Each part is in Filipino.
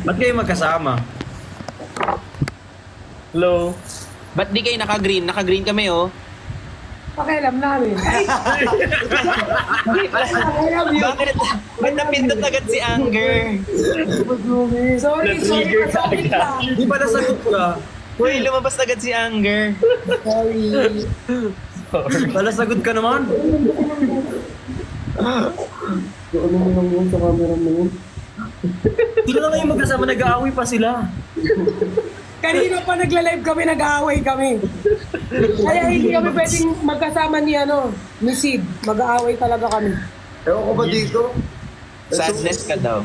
Ba't kayo magkasama? Hello? Ba't di kayo naka-green? Naka-green kami, oh. Pakialam namin. Bakit? Ba't napindot agad si Anger? Sorry. Hindi pala sagot ka. Uy, lumabas agad si Anger. Sorry. Pala sagot ka naman. Ano mo lang yun sa camera mo yun? Hindi na kayo magkasama, nag-aaway pa sila. Kanina pa nagla-live kami, nag-aaway kami. Kaya hindi kami pwedeng magkasama ni Sid. Mag-aaway talaga kami. Ewan ko ba dito? Sadness ka daw.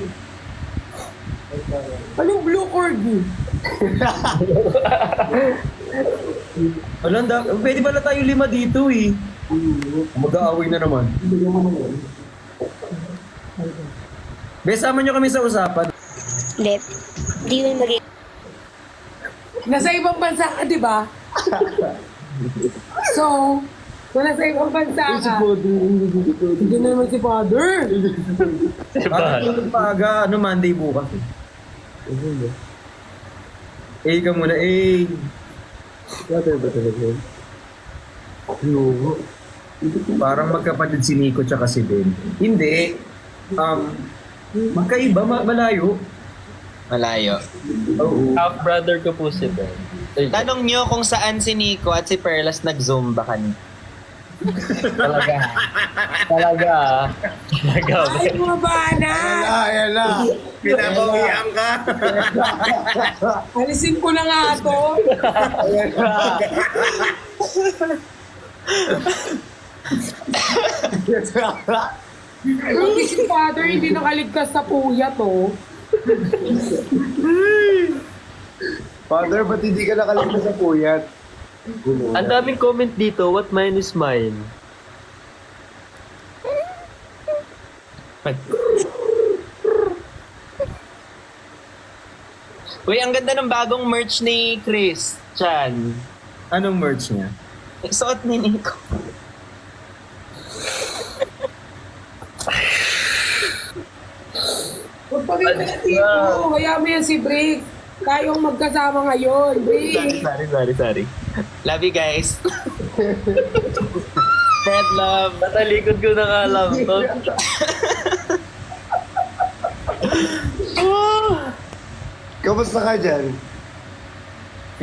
Anong blue corgi? Pwede pala tayo 5 dito eh. Mag-aaway na naman. Besama nyo kami sa usapan. Hindi. Hindi yun magiging... Nasa ibang bansa ka, di ba? So, kung nasa ibang bansa ka, hindi na naman si Father. Bakit yung paaga, Monday bukas? Ka muna, Parang magkapatid si Nico tsaka si Ben. Hindi. Magkaiba, malayo. Malayo. Oo. Half-brother ko po si Ben. Tanong nyo kung saan si Nico at si Perlas nag-zumba kanina. Talaga. Talaga. Ay, mga bana! Ayan na! Pinabawian ka. Alisin ko na nga ito. Ayan na! Pero si Father hindi nakaligtas sa puya to. Father, ba't hindi ka nakalimta sa puyat? Ang daming comment dito, what mine is mine. Uy, ang ganda ng bagong merch ni Chris Chan. Anong merch niya? Suot ni Nico. Magpakita na dito. Kaya mo yan si Brick. Tayong magkasama ngayon, Brick. Sorry. Love you guys. Spread love. Natalikod ko na nga alam to. Kamusta ka dyan?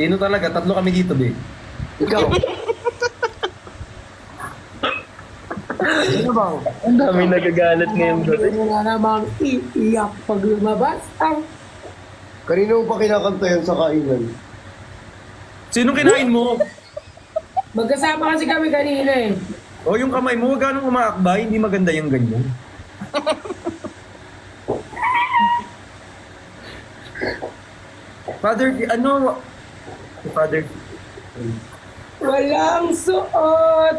Sino talaga? 3 kami dito, be. Ikaw? Ano bang? Ang daming nagagalit ngayon doon. Hindi mo na namang iiyak pag lumabas. Kanino mo pa kinakanta yan sa kainan? Sinong kinain mo? Magkasama kasi kami kanina eh. O yung kamay mo, huwag ganong umaakbay. Hindi maganda yung ganyan. Father, Father, Walang suot.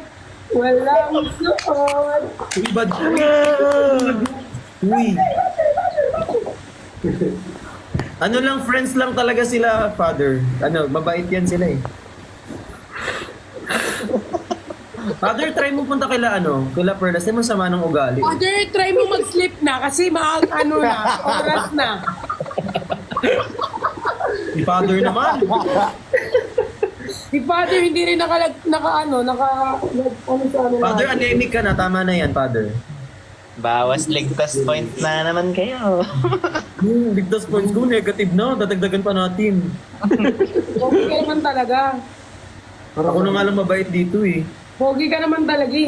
Walang suot. uy, bad. Uy. Ano lang, friends lang talaga sila, Father. Mabait yan sila eh. Father, try mo punta kila Perlas. Di mo sama ng ugali. Father, try mo mag-sleep na kasi oras na. Si Father naman. Si Father hindi rin Father, anemic ka na. Tama na yan, Father. Bawas ligtas point na naman kayo. Ligtas points ko, negative na. Dadagdagan pa natin. Pogi ka naman talaga. Ako na nga lang mabait dito eh. Pogi ka naman talaga eh.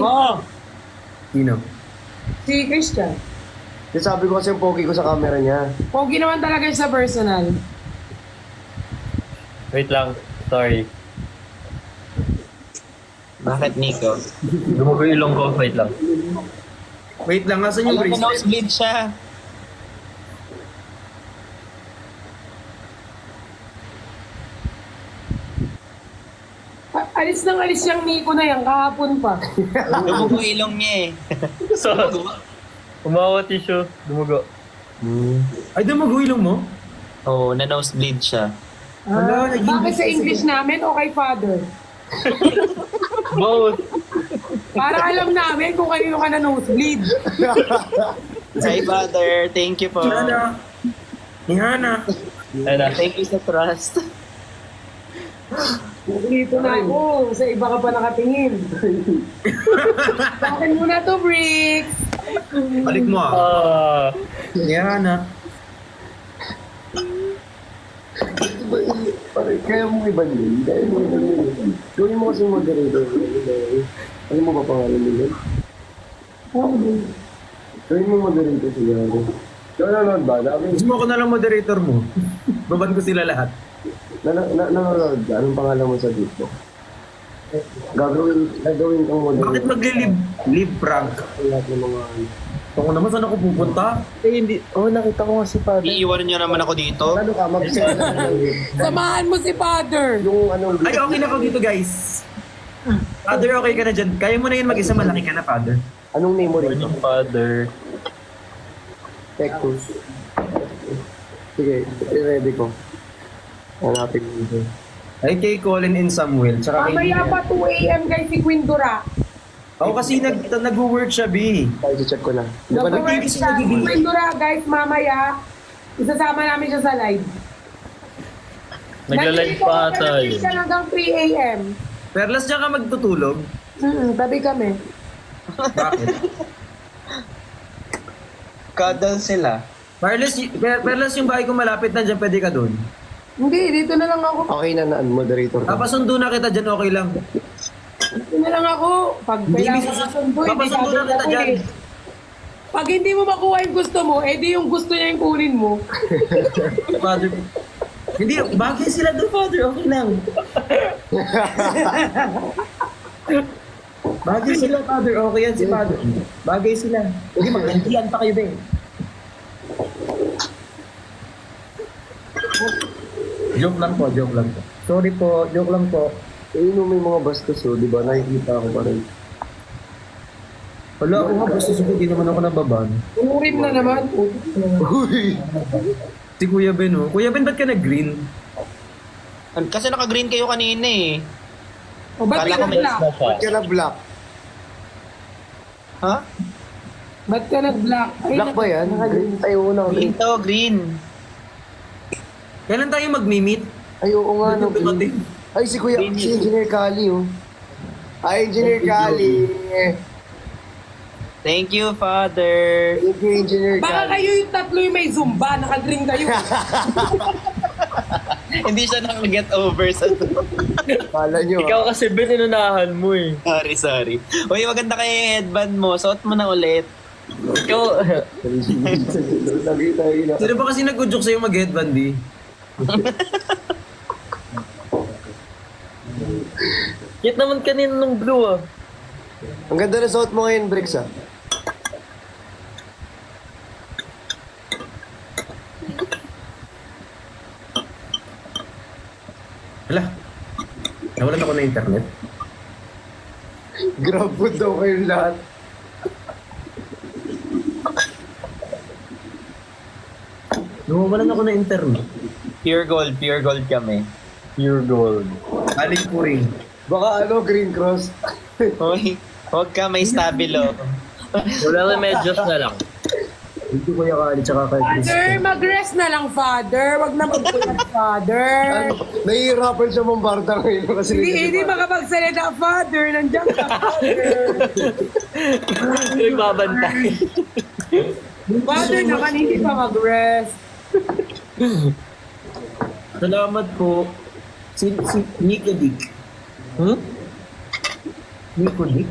Sino? Si Christian. Sabi ko kasi yung pogi ko sa camera niya. Pogi naman talaga sa personal. Wait lang, sorry. Bakit, Nico? Dumugo yung ilong ko, wait lang. Wait lang, asan yung Alam mo, bracelet? nosebleed siya. Alis yung Nico na yan, kahapon pa. Dumugo ilong niya eh. So, umawa tissue, dumugo. Ay, dumugo ilong mo? Oo, na-nosebleed siya. Bakit sa English namin o kay Father? Both. Para alam namin kung kanino ka na nosebleed. Hi, Father. Thank you po. Ni Hana. Ano? Thank you sa trust. Dito na ako. Sa iba ka pa nakatingin. Sa akin muna to, Bricks. Balik mo ah. Ni Hana. Kaya mo ibalin. Kaya mo ibalin. Gawin mo kasing moderator. Ano mo ba pangalan nila? Gawin mo moderator siya. Nanonood ba? Gusto mo ko na lang moderator mo. Baban ko sila lahat. Nanonood ka? Anong pangalan mo sa dito? Gagawin kang moderator. Bakit maglilive prank? Lahat ng mga... Ako naman, saan ako pupunta? Eh, hindi. Oh, nakita ko nga si Father. Iiwanan niyo naman ako dito. Ano ka? Mag-share na lang. Samahan mo si Father. Yung anong... Ay, okay na ako dito, guys. Father, okay ka na dyan. Kaya mo na yun mag-isa, malaki ka na, Father. Anong name mo rin? Morning, Father. Tectus. Sige, ready ko. Hanapin mo ito. Ay, kay Colin and Samuel. Tsaka kay... Mamaya pa 2 a.m. kay si Queen Dora. Ako kasi nag-work siya, B. Tayo, check ko lang. Di ba Nag-work siya. Si Queen Dora, guys, mamaya. Isasama namin siya sa live. Nagla-live pa ata Nandito yun. siya hanggang 3 a.m. Perlas dyan ka magtutulog. Tabi kami. Bakit? Cuddle sila. Perlas yung bahay ko malapit na dyan, pwede ka doon. Hindi, dito na lang ako. Okay na moderator ka. Papasundo na kita dyan, okay lang. Dito na lang ako. Pag kailangan kasundo, Papasundo na kita dyan. Pag hindi mo makuha yung gusto mo, edi yung gusto niya yung kunin mo. Father. Hindi, bagay sila doon, Father. Okay lang. Bagay sila, Father. Okay yan si Father. Bagay sila. Hindi, maglantian pa kayo, Ben. Joke lang po, joke lang po. Sorry po, joke lang po. Eh, may mga bastos di ba? Nakikita ako pa rin. Wala ako nga, basta sabi, di naman ako nababan. Unurin na naman. Uy! Si Kuya Ben, oh. Kuya Ben, ba't ka nag-green? Kasi naka-green kayo kanina eh. O ba't Kala ka ko may nag-black? Ba't ka na-black? Ha? Ba't ka nag-black? Ay, Black ba yan? Green tayo una. Green to, green. Kailan tayo mag-meet? Ay, oo nga. No, Dumating. ay, si Kuya, si Engineer Kali, oh. Ay, Engineer Kali. Thank you, Father. Thank you, Engineer baka Kali. kayo yung tatlo yung may zumba, naka-green kayo. Hindi siya naka-get over sa Kala nyo, Ikaw kasi Ben, inunahan mo eh. Sorry. Uy, maganda kayo yung headband mo. Suot mo na ulit. Ikaw, Lagi tayo na. Sino ba kasi nag-udyok sa'yo mag-headband, B? cute naman kanina nung blue ah. Ang ganda na suot mo ngayon, Bricks, ah. Hala. Nawalan ako ng internet. Grab food daw kayong lahat. Nawalan ako ng internet. Pure gold kami. Pure gold. Aling po rin. Baka Green Cross. Uy, huwag ka may stabilo. Wala na medyos na lang. Hindi ko yung kali tsaka kay Chris. Father, mag-rest na lang, Father. Wag na magpulat, Father. Nahihirapan siya mambarda ngayon kasi Hindi makapagsalita, Father. Nandiyan ka, Father. Nagbabantay. Father, naman hindi pa mag-rest. Salamat po. Si Nico Dick. Nico Dick?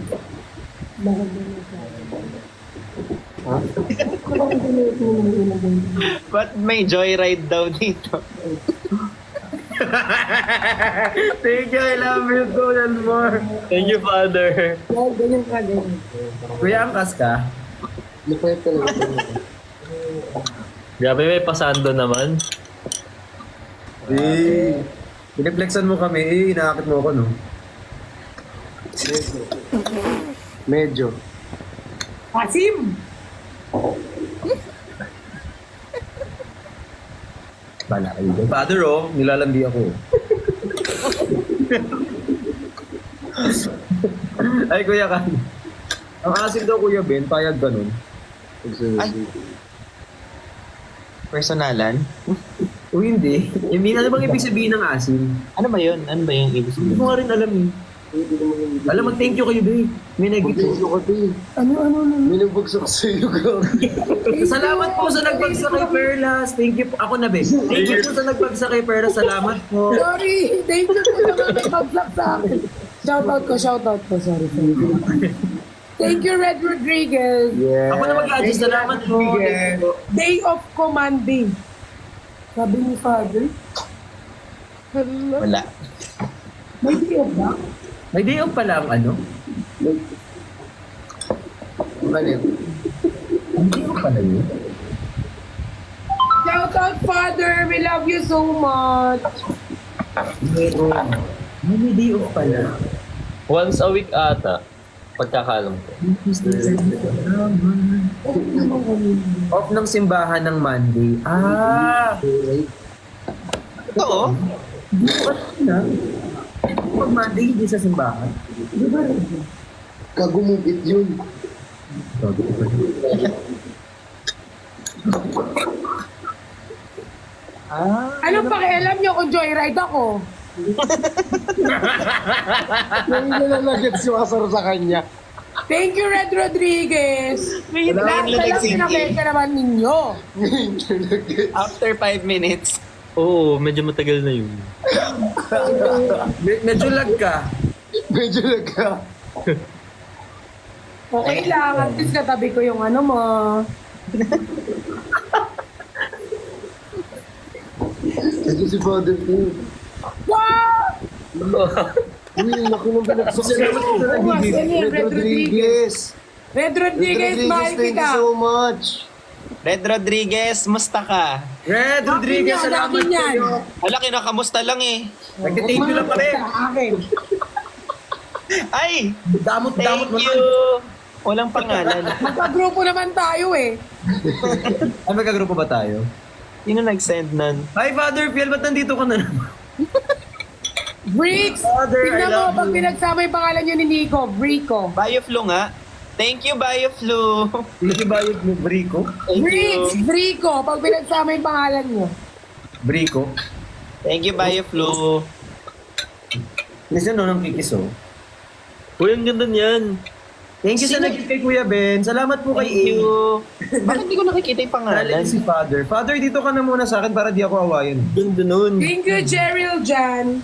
Ba't may joyride daw dito? Thank you, I love you so and more. Thank you, Father. Ganyan ka, ganyan. Kuya, angkas ka? Lupet talaga. Grabe, may pasando naman. Piniflexan mo kami, inaakit mo ako, no? Medyo. Asim! Bala kayo dyan. Father, oh, nilalandi ako. Ay, Kuya Kan. Ang asim daw, Kuya Ben, payag ganun. Ay. Personalan? O hindi. I mean, ano bang ibig sabihin ng asin? Ano ba yun? Ano ba yung ibig Hindi sabihin? ko nga rin alam eh. Alam, mag-thank you kayo, babe. May nag-thank Mag-thank you ka, te. Ano? May nagbagsak sa'yo, grabe. Salamat po sa nagbagsak kay Perlas. Thank you po. Ako na, babe. Thank you po sa nagbagsak kay Perlas. Salamat po. Sorry, thank you po naman may mag-vlog sa akin. Shoutout ko. Sorry. Thank you, Red Rodriguez. Yeah. Ako na mag-adjust. Salamat po. Thank you po. Day of commanding. Sabi ni Father. Hello. Wala. May day off ba? May day off pala ang ano? Mali. May day off pala yun? Shoutout, Father. We love you so much. May day off pala. Once a week ata. Pagkakalam ko. Off ng simbahan ng Monday. Ah! Totoo? Na? Pag Monday, hindi sa simbahan. Kagumupit yun. Anong pakialam niyo kung joyride ako? Yung nilalagyan si Wasar sa kanya. Thank you, Red Rodriguez. Wait, Lahat line na lang nag-sync in. pinakita naman ninyo. After 5 minutes. Oo, medyo matagal na yun. Medyo lag ka. Medyo nagka. Okay lang, at least katabi ko yung ano mo. Ito si Father King. Wow! Uy, laki ng pinagsak sa'yo. Red Rodriguez. Red Rodriguez, mahal thank you kita. so much. Red Rodriguez, musta ka? Red Rodriguez, salamat Akin yan. kayo. Wala, kinakamusta lang eh. Nag-thank you lang kami. Akin. Ay! Damot-damot mo Thank lang. you! Walang pangalan. Magka-grupo naman tayo eh. Ay, magkagrupo ba tayo? Sino nag-send nun? Hi, Father Phil, ba't nandito ka na naman? Bricks! Father, Tignan I mo, love pag you. pinagsama yung pangalan nyo ni Nico, Brico. Bioflu nga. Thank you, Bioflu. Hindi ba yung Brico? Thank Bricks! you. Brico! Pag pinagsama yung pangalan nyo. Brico? Thank you, Bioflu. Kasi ano nang kikis, oh. Uy, ang ganda niyan. Thank you sa nag kay Kuya Ben. Salamat po kay Thank A. you. Bakit di ko nakikita yung pangalan? Galing si Father. Father, dito ka na muna sa akin para di ako awayan. Ganda nun. Thank you, Cheryl Jan.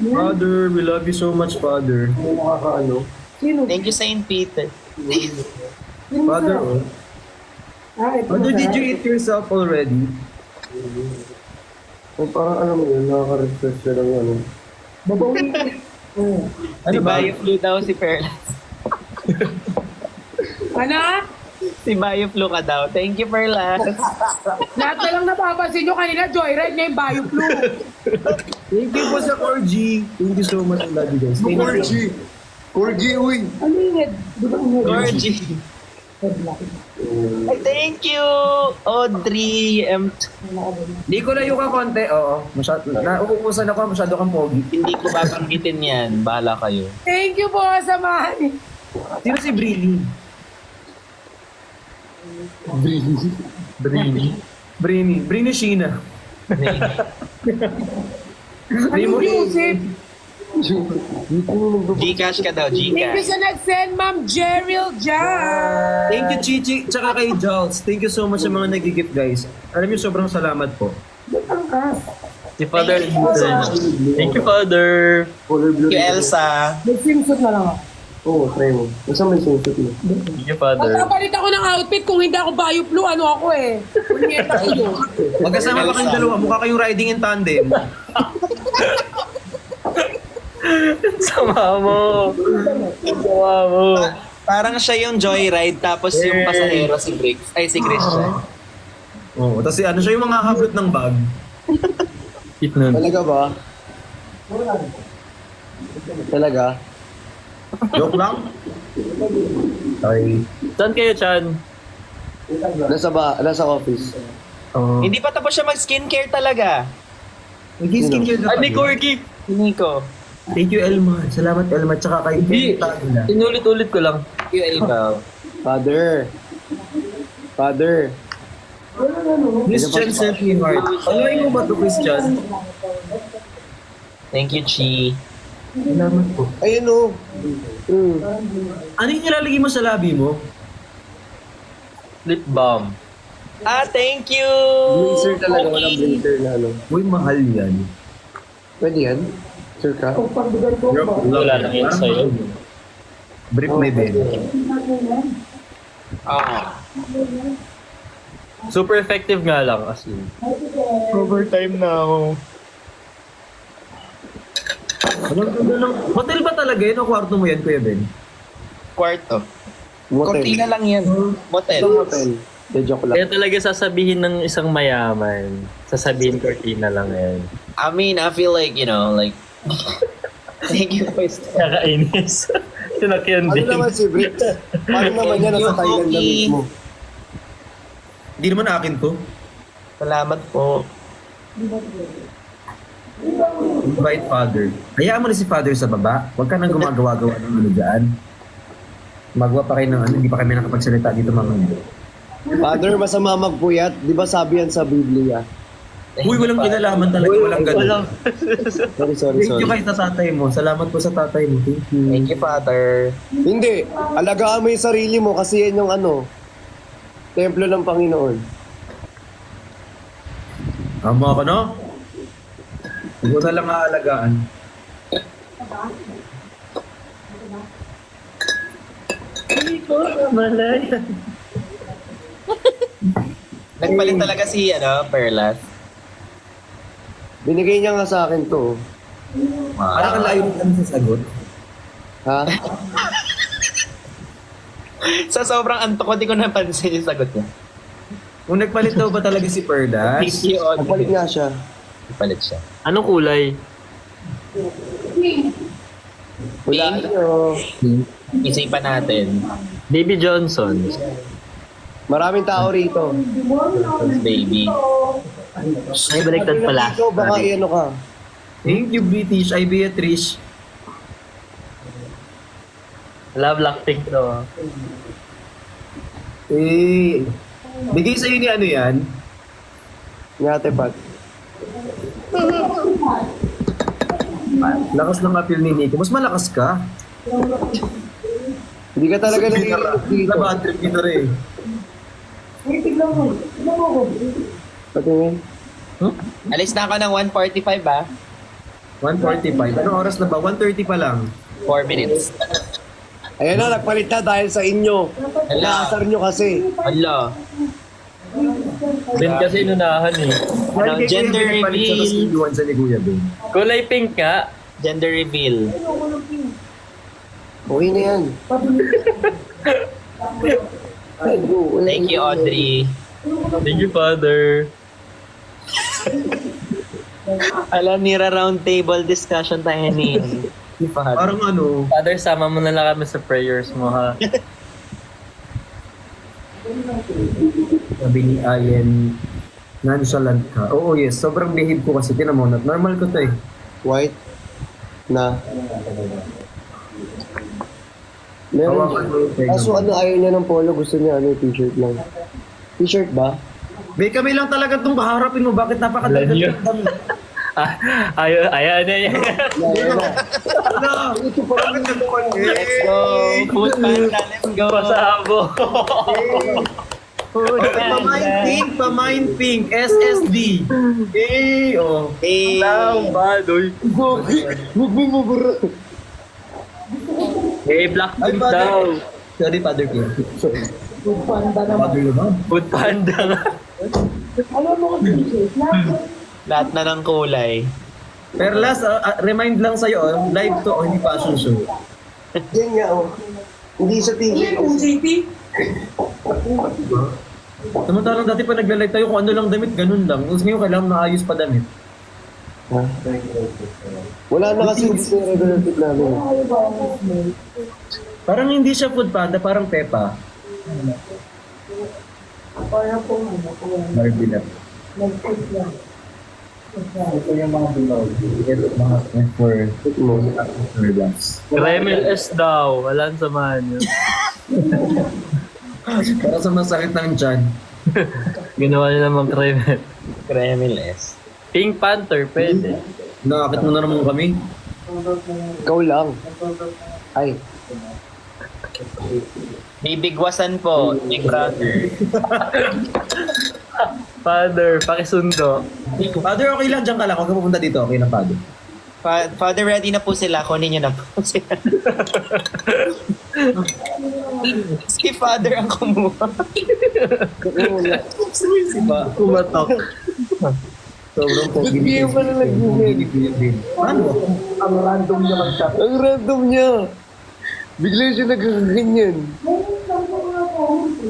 Father, we love you so much, Father. Nakakaano. Sino? Thank you, Saint Peter. Father, oh. Ito Father, na. did you eat yourself already? Ay, parang alam mo yun, nakaka-refresh siya ng ano. Babawin. Si Bioflu daw si Perlas. Ano? Si Bioflu ka daw. Thank you, Perlas. Lahat na lang napapansin nyo kanina, Joyride na yung Bioflu. Thank you po sa Corgi. Thank you so much. I love you guys. Thank you. Corgi! Corgi, uy! Ano yung head? Di ba yung head? Gorgie. Ay, thank you, Audrey. Di ko layo ka konti. Oo. Nauupusan ako. Masyado kang pogi. Hindi ko babanggitin yan. Bahala kayo. Thank you po sa mani. Sino si Briley? Brini Sheena. Ano Joseph? Gcash ka daw, Thank you Gcash. sa nag-send, Ma'am Jeryl Jan. Thank you, Chichi. Tsaka kay Jules. Thank you so much sa mga nag-gift, guys. Alam niyo, sobrang salamat po. Si Father. Thank you, Father. Color blue. Thank you, Elsa. May swimsuit na lang ako. Oo, try mo. Basta may sunsot mo. Thank you, Father. Magpapalit ako ng outfit kung hindi ako Bioflu, ano ako eh. Punyeta ko yun. Magkasama pa kayong dalawa. Mukha kayong riding in tandem. Sama mo. Sama mo. Parang siya yung joyride, tapos yung pasahero si Briggs. Ay, si Christian. Oo. Tapos ano siya yung mga hablot ng bag. Hit nun. Talaga ba? Talaga? Joke lang? Sorry. Saan kayo, Chan? Nasa office. Hindi pa tapos siya mag-skincare talaga. Nag-skincare na Ni kami. Corky. Nico. Thank you, Elma. Salamat, Elma. Tsaka kay Hindi. Tagla. Inulit-ulit ko lang. Thank you, Ava. Father. Christian sent me heart. Panorin mo ba ito, Christian? Thank you, Chi. Salamat po. Ayun o. Ano yung nilalagay mo sa labi mo? Lip balm. Thank you! Blazer talaga, walang blazer na ano. Uy, mahal yan. Pwede yan? Sure ka? Wala nang yun sa'yo. Brief may bed. Super effective nga lang, as in. Overtime na ako. Hotel ba talaga yun o kwarto mo yan, Kuya Ben? Kwarto. Motel. Cortina lang yan. Motel. Ito motel. De joke lang. Kaya talaga sasabihin ng isang mayaman. Sasabihin cortina lang yan. I mean, I feel like, like... Thank you, First. Nakainis. Sinakyan Ano din. naman si Bricks? Paano naman yan nasa Thailand na mismo? Hindi naman akin to. Salamat po. Invite father. Hayaan mo na si father sa baba. Huwag ka nang gumagawa-gawa ng ano dyan. Magawa pa kayo ng ano, hindi pa kami nakapagsalita dito mamaya. Father, masama magpuyat. Di ba sabi yan sa Biblia? Uy, walang kinalaman talaga, walang ganun. Sorry. Thank you kay sa tatay mo. Salamat po sa tatay mo. Thank you. Thank you, Father. Hindi. Alagaan mo yung sarili mo kasi yan yung templo ng Panginoon. Tama ka no? Huwag mo na lang aalagaan. Hindi ko malaya. Nagpalit talaga si, Perlas. Binigay niya nga sa akin to. Parang ang layo naman sa sagot. Ha? Sa sobrang antok ko, di ko napansin yung sagot niya. Kung nagpalit daw ba talaga si Perlas? Thank you, Audrey. Nagpalit nga siya. Nagpalit siya. Anong kulay? Wala nyo. Isipan natin. Baby Johnson. Maraming tao rito. Baby. Ay, baliktad pala. Ikaw baka ano ka. Thank you, British. Ay, Beatrice. Love Blackpink to. Bigay sa'yo ni ano yan? Ngate pat. Lakas ng appeal ni Nico. Mas malakas ka. Hindi ka talaga nag-iingat dito. Bad trip dito rin. Patingin. Alis na ako ng 1:45 ba? 1:45. Anong oras na ba? 1:30 pa lang. 4 minutes. Ayan na, nagpalit na dahil sa inyo. Inaasar nyo kasi. Hala. Ben kasi inunahan eh. Gender reveal. Iwan sa ni Kuya Ben. Kulay pink ka. Gender reveal. Okay na yan. Ay, go. Thank you, Audrey. Thank you, Father. Alam, nira round table discussion tayo ni Father. Parang ano, Father, sama mo na lang kami sa prayers mo, ha? sabi ni Ayen, nonchalant ka. Oo, yes. Sobrang behave ko kasi tinamonat. Normal ko to eh. White. Na. Meron. Kaso ayaw niya ng polo. Gusto niya t-shirt lang. T-shirt ba? Be, kami lang talaga itong kaharapin mo. Bakit napakadagat Alam niyo. ng dami? Ayan na yan. Ano? Ito pa lang Let's go! Food panda, let's go! Pasabo. Pamain pink, SSD. Oh. Lang, badoy. Huwag mo mabura. Eh, Blackpink daw. Sorry, Father King. Food panda naman. Food panda nga. Lahat na ng kulay. Perlas, remind lang sa'yo, live to, hindi fashion show. Yan nga, Hindi sa t-shirt. Samantalang dati pa nagla-live tayo kung ano lang damit, ganun lang. Tapos ngayon kailangan maayos pa damit. Wala na kasi yung regular fit namin. Parang hindi siya food panda, parang Peppa. Barbie lang. Ito yung mga bilog. Ito mga for blocks. Remel S daw. Walang samahan yun. Para sa masakit ng tiyan. Ginawa niya naman Kremel. Cremeles. Pink Panther, pwede. Nakakit mo na naman kami. Ikaw lang. Ay. Bibigwasan po, Big Brother. Father, pakisundo. Father, okay lang. Diyan ka lang. Huwag ka pupunta dito. Okay na, Father. Father, ready na po sila. Kunin niyo na po sila. Si Father ang kumuha. Kumatok. Sobrang pogi Hindi mo na nag-google. Ano? Ang random niya. Bigla siya nagkaganyan.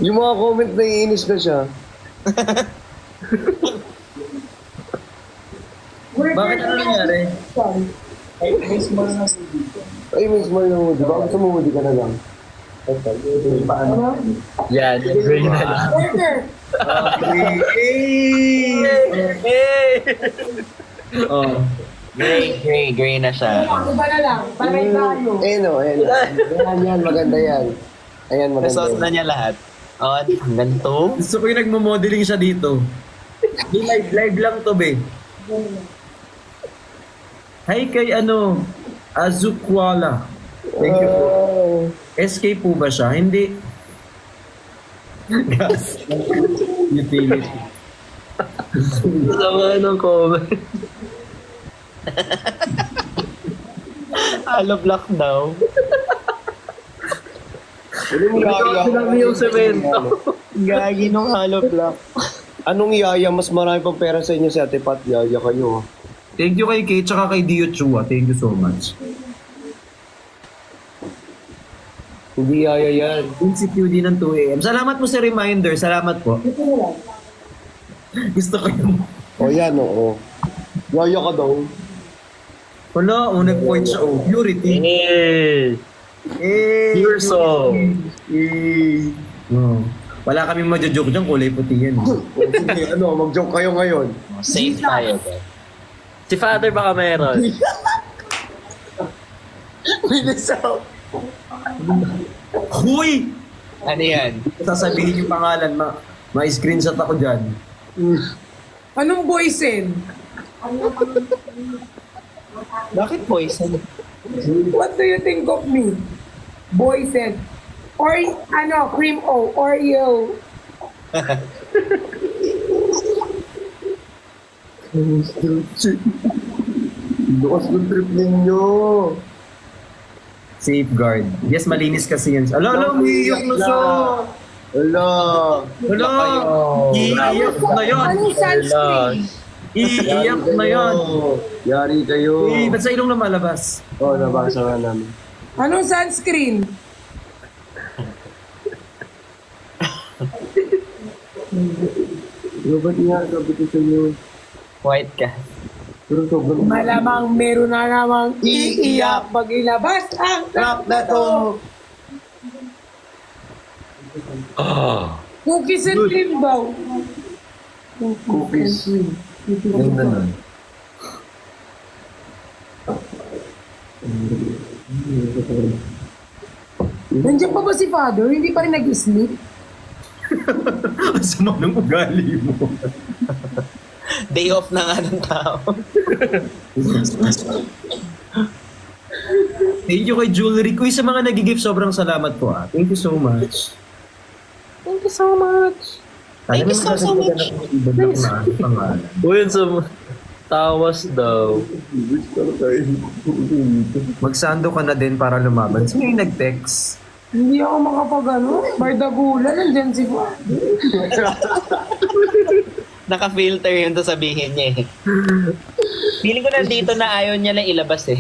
Yung mga comment na iinis na siya. Bakit ano nangyari? Ay, may small na moody. Baka gusto mo moody ka na lang. Yan, gray na lang. Oh. Gray na siya. Ako ba na lang? Para tayo. Yan, maganda yan. Ayan, maganda Nasuot na yan. niya lahat. Oh, hanggang to. Gusto ko yung nagmo-modeling siya dito. Di live lang to, be. Hi kay Azukwala. Thank you po. SK po ba siya? Hindi. Gas. Utility. Sama ng comment. Hollow block daw. Sinabi yung semento. Gagi nung hollow block. Anong yaya? Mas marami pang pera sa inyo si Ate Pat. Yaya kayo. Thank you kay Kate tsaka kay Dio Chua. Thank you so much. Hindi yaya yan. Yung si QD ng 2 AM. Salamat po sa reminder. Salamat po. Gusto ko yung... O yan, oo. Yaya ka daw. Wala, nag-point siya. Oh, purity. Hey! Pure soul. Oh. Wala kaming majo-joke dyan. Kulay puti yan. Sige, mag-joke kayo ngayon. Safe tayo. Ben. Si Father baka meron. Bilisaw. Huy! Ano yan? Sasabihin yung pangalan. Ma-screenshot ako dyan. Anong boysen? Bakit poison? What do you think of me? Boysen. Or cream O. Oreo. Lukas ng trip ninyo. Safeguard. Yes, malinis kasi yan. Ala, umiiyak na siya. Ala. Ala, iiyak na yan. Anong sunscreen? Iiyak na yan. Yari kayo. Ba't sa ilong lumalabas? Oo, nabasa nga namin. Anong sunscreen? Ba't nga, sabi ko sa inyo. White ka. Pero sobrang... Malamang meron na namang iiyak pag ilabas ang trap na to. Cookies and cream daw. Cookies. Yung ganun. Nandiyan pa ba si Father? Hindi pa rin nag-sleep? Ang sama ng ugali mo. Day off na nga ng tao. Thank you kay Jewelry. Kuy, sa mga nag-gift, sobrang salamat po. Thank you so much. Thank you so much. Thank you so much. Uy, yun sa tawas daw. Magsando ka na din para lumaban. Sino yung nag-text? Hindi ako Bardagulan, nandyan si Father. Naka-filter yun to sabihin niya eh. Feeling ko nandito na ayaw niya lang ilabas eh.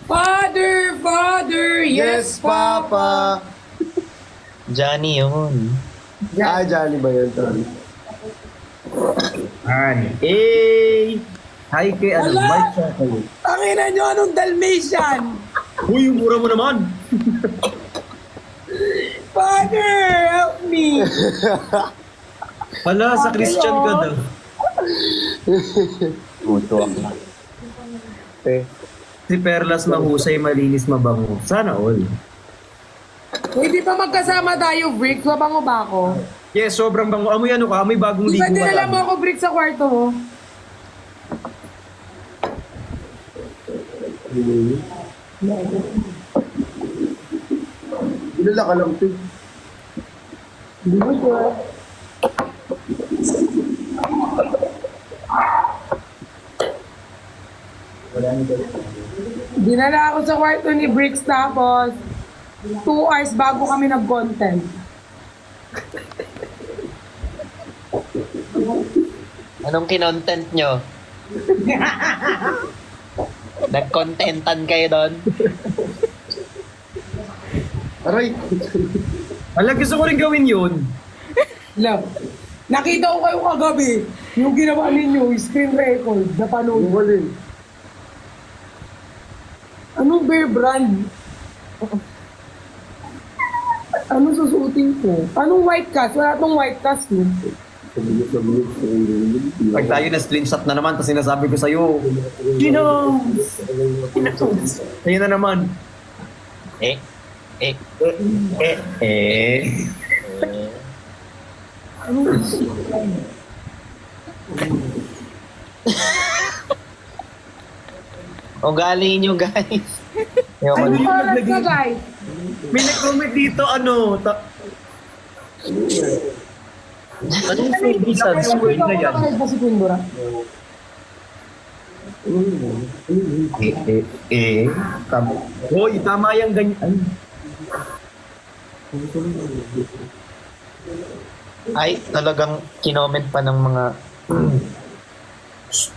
Father, Father, yes, Papa. Johnny yun. Ah, Johnny ba yun? Sorry. Hi kay Wala! Mike Chocolate. Ang ina nyo, anong Dalmatian? Uy, yung mura mo naman. Father, help me. Hala, sa Christian ka daw. Puto ako. Si Perlas mahusay, malinis, mabango. Sana all. Pwede pa magkasama tayo, Brick? Mabango ba ako? Yes, sobrang bango. Amoy ano ka, amoy bagong ligo Pwede ka na lang lang. ako break sa kwarto mo. Ilala ka lang, Pig. Hindi mo sure. Dinala ako sa kwarto ni Bricks tapos 2 hours bago kami nag-content. Anong kinontent nyo? Nag-contentan kayo doon? Aray! Alam, gusto ko rin gawin yun. Love. Nakita ko kayo kagabi. Yung ginawa ninyo, screen record, napanood. Yung walin. Anong bear brand? Anong susuotin ko? Anong white cast? Wala tong white cast mo. Pag tayo na screenshot na naman, tapos sinasabi ko sa'yo, Gino! Ayun na naman. Eh. Anong Ugali nyo, guys. Ayoko Ano na. oras na, guys? May nag-comment dito, ano, Anong favorite sunscreen na yan? Bakit ba si Kundura? Tama. Hoy, tama yung ganyan. Ay, talagang kinoment pa ng mga...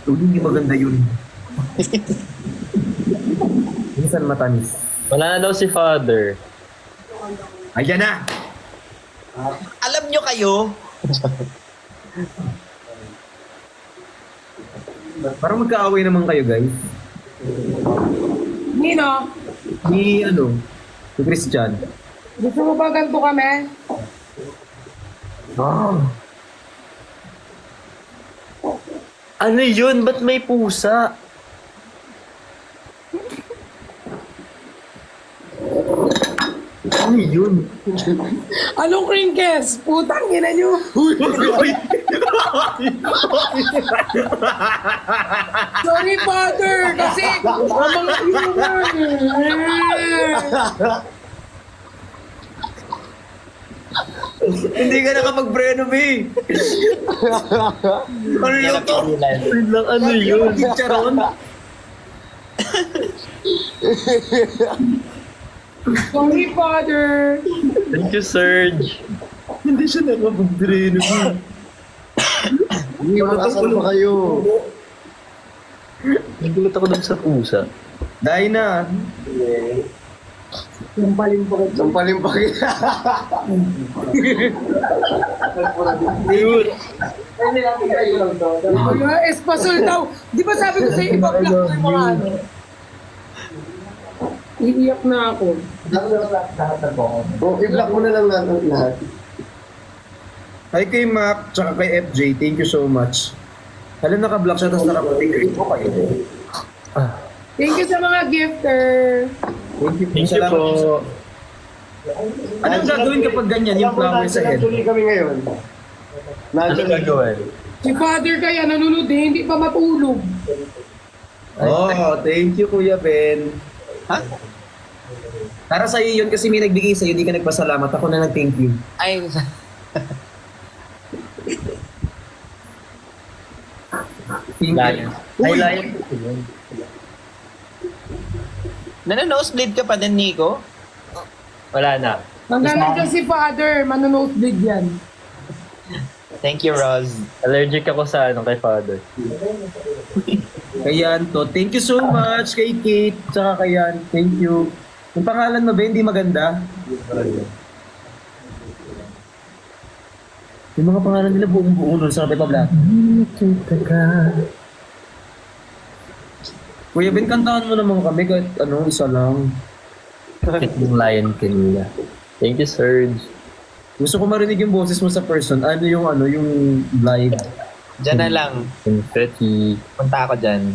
Hindi maganda yun. Minsan matamis. Wala na daw si Father. Ayan na! Alam nyo kayo? Parang magkaaway naman kayo, guys. Nino, Ni, ano, si Christian. gusto mo ba ganito kami? Ano yun? Ba't may pusa? Ano yun? Anong crinkles? Putang ina nyo. Sorry, father, kasi ang mga Hindi ka nakapag-brenom eh. Ano yun to? Yun lang, ano yun? Chicharon? Sorry, father. Thank you, Serge. Hindi siya nakapag-brenom eh. Hindi, makasan pa kayo. Nagulat ako dun sa pusa. Dahil na. Sampalin po kayo. Sampalin pa kayo. Dude, Mga espasol daw. Di ba sabi ko sa'yo, ipa-block ko yung mga ano? Iiyak na ako. O, i-block mo na lang natin lahat. Hi kay Mac, tsaka kay FJ, thank you so much. Alam, naka-block siya, tapos naka-take ko kayo. Thank you sa mga gifter. Thank you. thank you Salamat. po. Anong gagawin kapag ganyan, yung flower sa head? Tuloy kami ngayon. Ano Nandiyan gagawin? Si father kaya nanonood eh, hindi pa matulog. Oh, thank you Kuya Ben. Ha? Para sa iyo yun kasi may nagbigay sa iyo, hindi ka nagpasalamat. Ako na nag-thank you. Ay, Thank Lion. you. Ay, Uy, Lion. nanonosebleed ka pa din, Nico? Wala na. Hanggang dyan si father, manonoodbleed yan. Thank you, Roz. Allergic ako sa ano kay Father. Kayan to. Thank you so much kay Kate. Tsaka kayan. Thank you. Yung pangalan mo ba, hindi maganda? Yung mga pangalan nila buong-buo nun sa Pepa Black. Kuya Ben, kantahan mo naman kami kahit ano, isa lang. Bakit yung Lion kanina? Thank you, Serge. Gusto ko marinig yung boses mo sa person. Ano yung live Diyan na lang. Confetti. Punta ako dyan.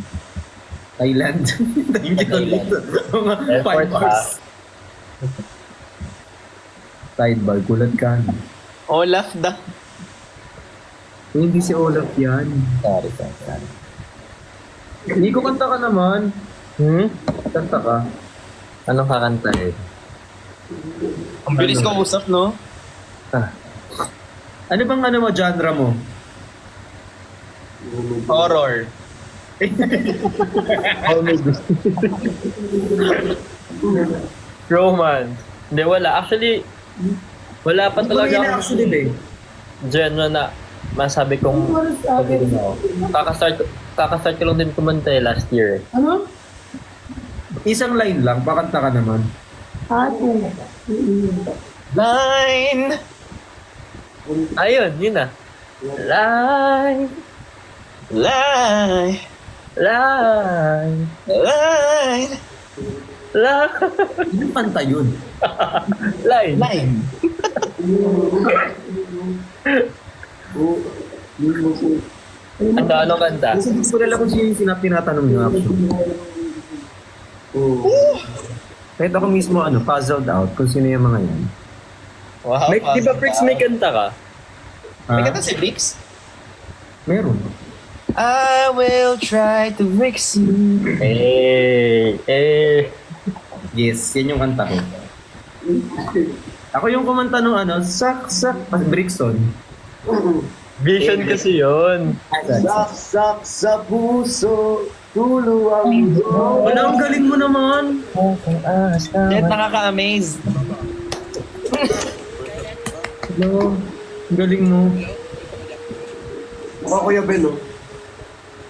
Thailand. Thank you ulit. Mga Airport 5 hours. Sidebar, kulat ka. Olaf da. Hindi si Olaf yan. Sorry. Nico, kanta ka naman. Kanta ka. Anong kakantahin? Ang bilis ko usap, no? Ano bang mo, genre mo? Horror. Romance. Hindi, wala. Actually, wala pa talaga Talaga actually, eh. genre na masabi kong pagdating ako. Kakastart ko lang din kumanta last year. Ano? Isang line lang, pakanta ka naman. Line. Ayun, yun na. Line, Line. line, Line. line, Anong kanta yun? line. Line. Anong kanta? Kasi gusto nila kung sino yung tinatanong niyo actually. Kahit ako mismo, puzzled out kung sino yung mga yan. Wow. May, di ba, Prix, may kanta ka? May kanta si Brix? Meron. I will try to fix you. Yes, yan yung kanta ko. Ako yung kumanta nung sak, Brixton. Vision kasi yun. Saksak sa puso, tuluwang Wala, ang galing mo naman. Jet, nakaka-amaze. Hello, ang galing mo. Mukha Kuya Ben, no?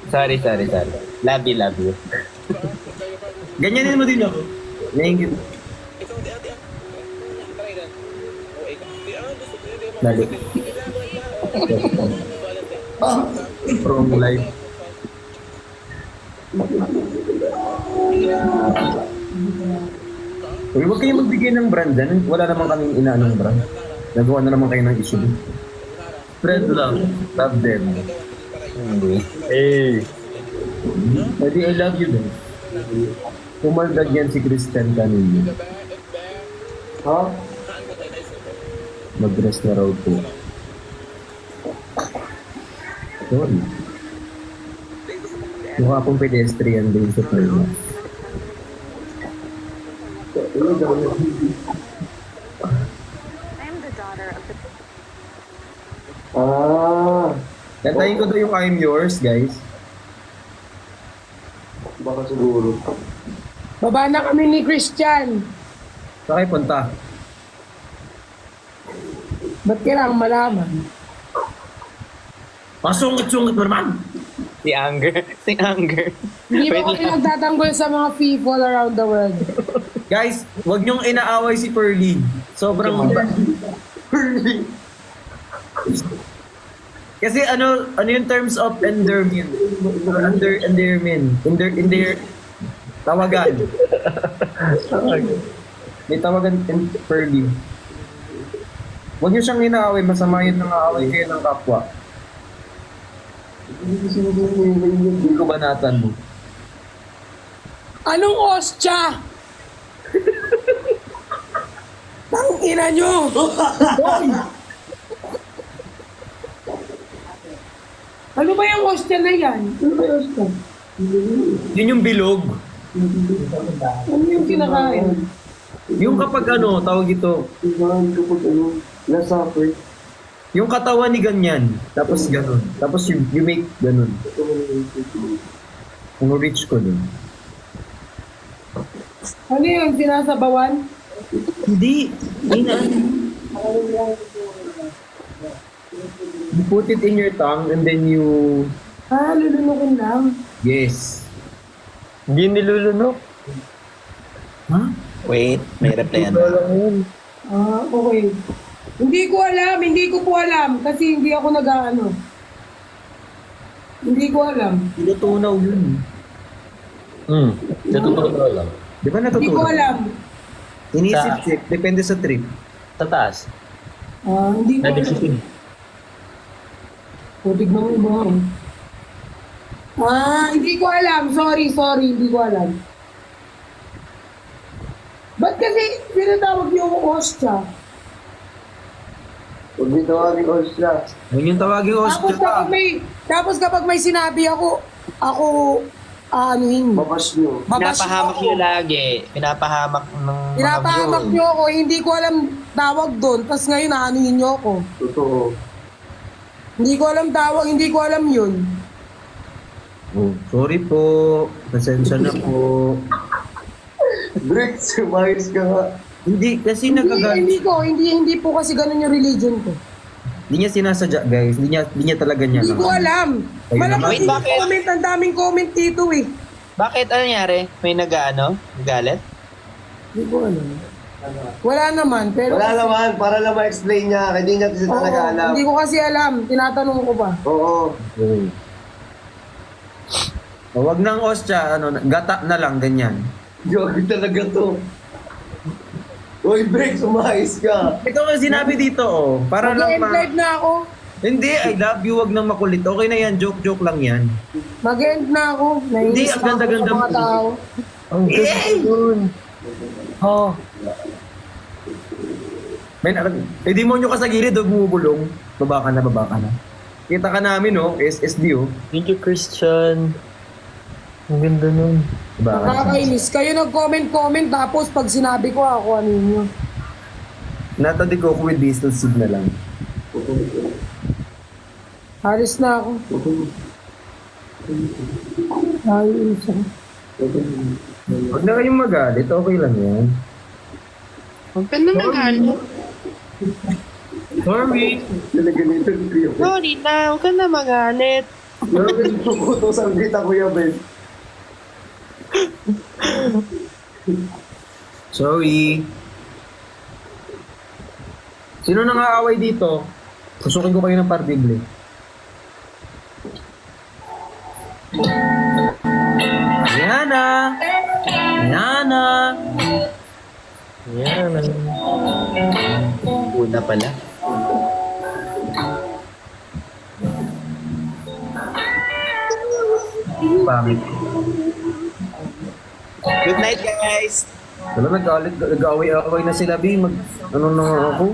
Sorry. Love you. Ganyanin mo din ako. Thank you. Dali. From life. Uy, huwag kayong magbigay ng brand dyan. Wala naman kaming inaanong brand. Nagawa na naman kayo ng issue. Spread love. Love them. Pwede I love you din. Pumaldag yan si Christian kanina. Ha? Mag-rest na raw po. Sorry. Mukha akong pedestrian din sa Perla. Ah, Kantahin ko daw yung I'm Yours, guys. baka siguro. Baba na kami ni Christian. Saan kayo punta? Ba't kailangan malaman? Pasungit-sungit mo naman! Si Anger. Hindi ba Wait kami lang. nagtatanggol sa mga people around the world? Guys, wag niyong inaaway si Pearly. Sobrang... Kasi ano yung terms of endearment? Tawagan. May tawagan in Pearly. Wag niyo siyang inaaway, masama yun nang aaway kayo ng kapwa. Hindi ko banatan mo. Anong ostya? Tang ina nyo! Ano ba yung ostya na yan? Ano ba yung ostya? Yun yung bilog. Ano yung kinakain? Yung kapag tawag ito, Iwan kapag last supper. yung katawan ni ganyan, tapos ganun. Tapos you make ganun. Kung rich ko dun. Ano yung sinasabawan? Hindi. You put it in your tongue and then you... Lulunukin lang. Yes. Hindi nilulunok. Ha? Wait, may replyan Wala na. lang yun. Okay. Hindi ko po alam kasi hindi ako nag-ano. Hindi ko alam. Natutunaw yun. Natutunan lang. Di ba Hindi ko natutunaw? alam. Inisip-sip. Depende sa trip. Sa taas. Hindi ko alam. Nadikipin. Putig na mo ba? Hindi ko alam. Sorry. Hindi ko alam. Ba't kasi tinatawag niyo ako ostya? Huwag dito kami ko siya. Huwag yung tawagin ko. Tapos kapag may sinabi ako, anuhin mo. Babas nyo. Pinapahamak niyo lagi. Pinapahamak ng mga Pinapahamak views. niyo ako, hindi ko alam tawag doon. Tapos ngayon, aanuhin niyo ako. Totoo. Hindi ko alam tawag, hindi ko alam yun. Oh, sorry po. Pasensya na po. Bricks, umayos ka nga. Hindi, kasi Hindi po kasi ganun yung religion ko. Hindi niya sinasadya, guys. Hindi niya talaga niya. Hindi ko alam. Ayun Malakas naman. yung Bakit? comment, ang daming comment dito eh. Bakit? Ano nangyari? May galit? Hindi ko alam. Wala naman, pero... Wala naman, para lang ma-explain niya. Hindi niya kasi Oo, talaga alam. hindi ko kasi alam. Tinatanong ko pa. Oo. Oh. Oh, wag nang ostya, gata na lang, ganyan. Jogi talaga to. Uy, Bricks, umayos ka. Ito ang sinabi dito, oh. Para lang Mag-end live na ako. Hindi, I love you, wag nang makulit. Okay na yan, joke lang yan. Mag-end na ako. Hindi, Nainis ang na ako ganda-ganda sa mga mo. tao. Ang ganda yun. Oh. May demonyo ka sa gilid, bumubulong. Baba ka na. Kita ka namin, oh. SSD, oh. Thank you, Christian. Ang ganda nun. Baba ka na. Nakakainis. Kayo nag-comment tapos pag sinabi ko ako, ano yun. Natadi ko with diesel signal lang. Halos na ako. Ayos ako. Huwag na kayong magalit, okay lang yan. Huwag ka na magalit. Sorry. Talaga nito, Kuya Ben. Sorry na, huwag ka na magalit. Grabe, puputos ang dita, Kuya Ben. Sorry. Sino nang-aaway dito? Susukin ko kayo ng partible. Yana! Yana! Yan. Una pala. Pangit. Good night, guys. Wala, nag-away na sila, B. Ano na nga ako?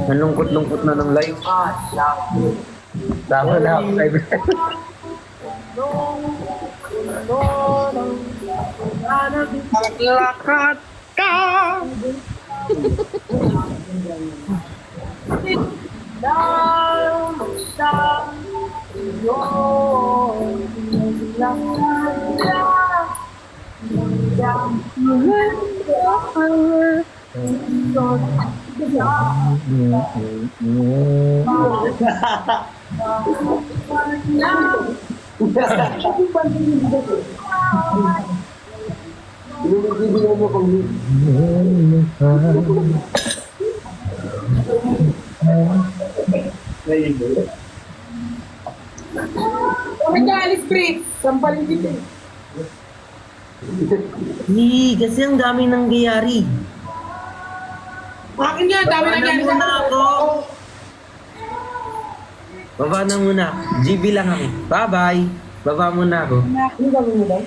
Nalungkot-lungkot na ng live. Tama na ako, kay Ben. Maglakad ka! Binibigyan mo pang Bakit ka alis, Chris? Sampalin dito eh. Kasi ang dami nangyayari. Akin nga, dami na Baba na yan. muna ako. Baba na muna. GB lang ako. Bye-bye. Baba muna ako. Ano gawin mo daw?